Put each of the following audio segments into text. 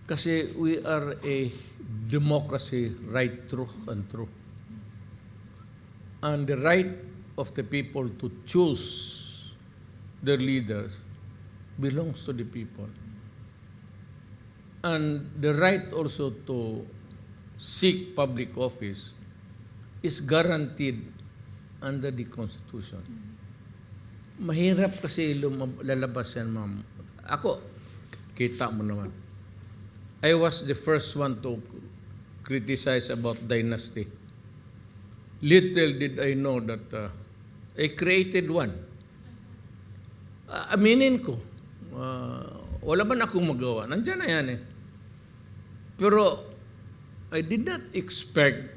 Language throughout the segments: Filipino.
Kasi we are a democracy, right, true, and true. And the right of the people to choose their leaders belongs to the people. And the right also to seek public office is guaranteed under the Constitution. Mahirap kasi lalabas yan, ma'am. Ako, kita mo naman. I was the first one to criticize about dynasty. Little did I know that I created one. Aminin ko. Wala ba na akong magawa? Nandiyan na yan eh. Pero I did not expect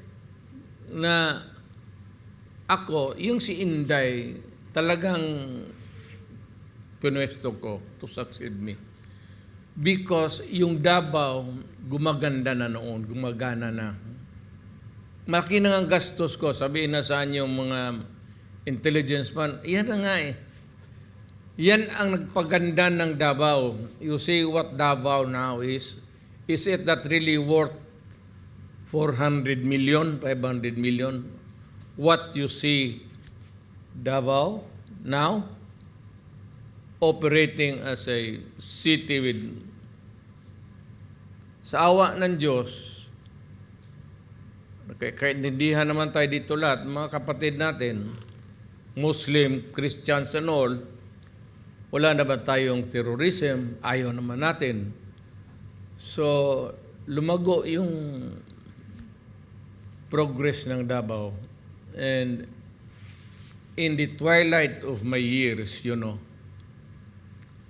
na ako, yung si Inday, talagang pinuesto ko to succeed me. Because yung Davao, gumaganda na noon, gumagana na. Malaki na ang gastos ko, sabihin na saan yung mga intelligence man, yan na nga eh. Yan ang nagpaganda ng Davao. You see what Davao now is it that really worth 400 million, 500 million? What you see Davao now, operating as a city with, sa awa ng Diyos, kaintindihan naman tayo dito lahat, mga kapatid natin, Muslim, Christians and all, wala na ba tayong terrorism? Ayaw naman natin. So, lumago yung progress ng Davao. And in the twilight of my years,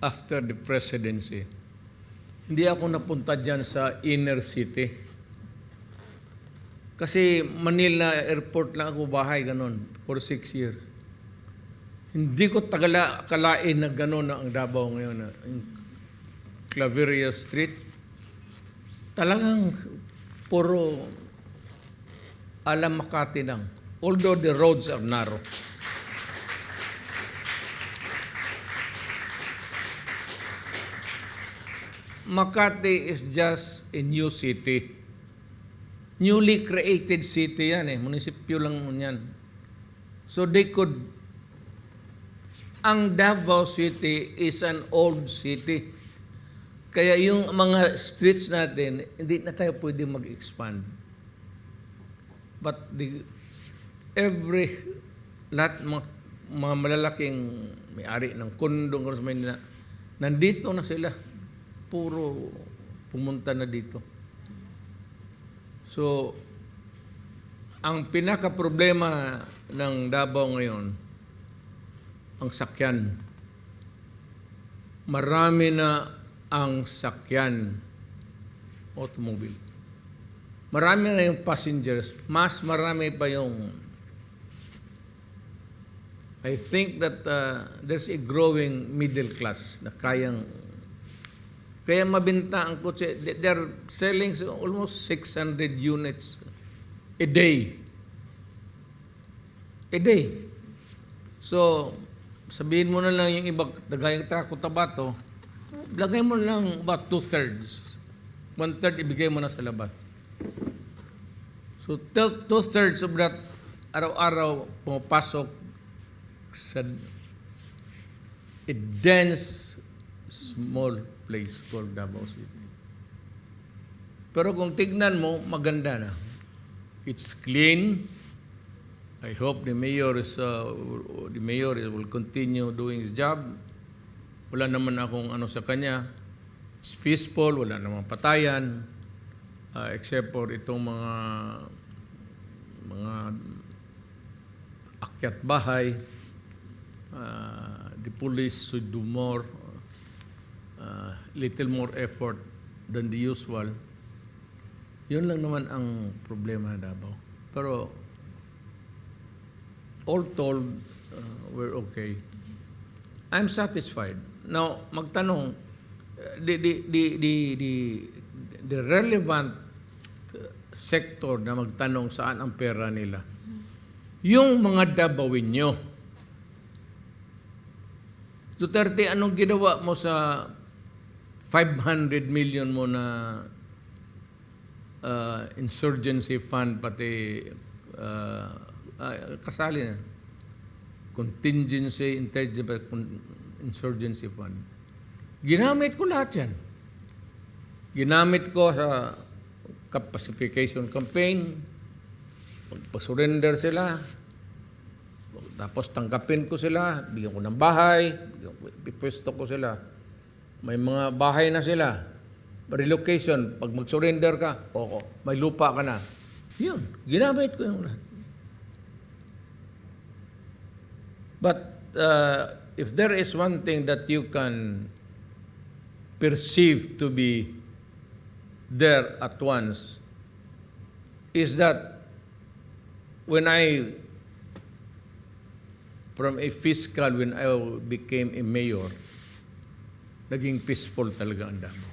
after the presidency, hindi ako napunta dyan sa inner city. Kasi Manila Airport lang ako bahay, ganun, for 6 years. Hindi ko kalain na gano'n na ang Davao ngayon. Claveria Street. Talagang puro alam Makati lang. Although the roads are narrow. Makati is just a new city. Newly created city yan eh. Munisipyo lang yan. So they could. Ang Davao City is an old city. Kaya yung mga streets natin, hindi na tayo pwede mag-expand. But lahat mga malalaking may-ari ng kondong sa Manila, nandito na sila. Puro pumunta na dito. So, ang pinaka-problema ng Davao ngayon, ang sakyan. Marami na ang sakyan. Automobile. Marami na yung passengers. Mas marami pa yung... I think that there's a growing middle class na kaya mabenta ang kotse. They're selling almost 600 units a day. A day. So, sabihin mo na lang yung iba, dagayang Cotabato, lagay mo lang about 2/3. 1/3 ibigay mo na sa labas. So, 2/3 of that, araw-araw, pumapasok sa a dense, small place called Davao City. Pero kung tignan mo, maganda na. It's clean. I hope the mayor will continue doing his job. Wala naman akong sa kanya. It's peaceful, wala namang patayan, except for itong mga akyat bahay. The police should do little more effort than the usual. Yun lang naman ang problema na Davao. Pero all told, we're okay. I'm satisfied. Now, magtanong, the relevant sector na magtanong saan ang pera nila. Yung mga Davaoenyo. Duterte, anong ginawa mo sa 500 million mo na insurgency fund, pati kasali na. Contingency, insurgency fund. Ginamit ko lahat yan. Ginamit ko sa pacification campaign, pagpa-surrender sila, tapos tangkapin ko sila, bigyan ko ng bahay, pipwesto ko sila. May mga bahay na sila. Relocation, pag mag-surrender ka, may lupa ka na. Yun, ginamit ko yung lahat. But if there is one thing that you can perceive to be there at once, is that when from a fiscal, when I became a mayor, naging peaceful talaga ang Davao.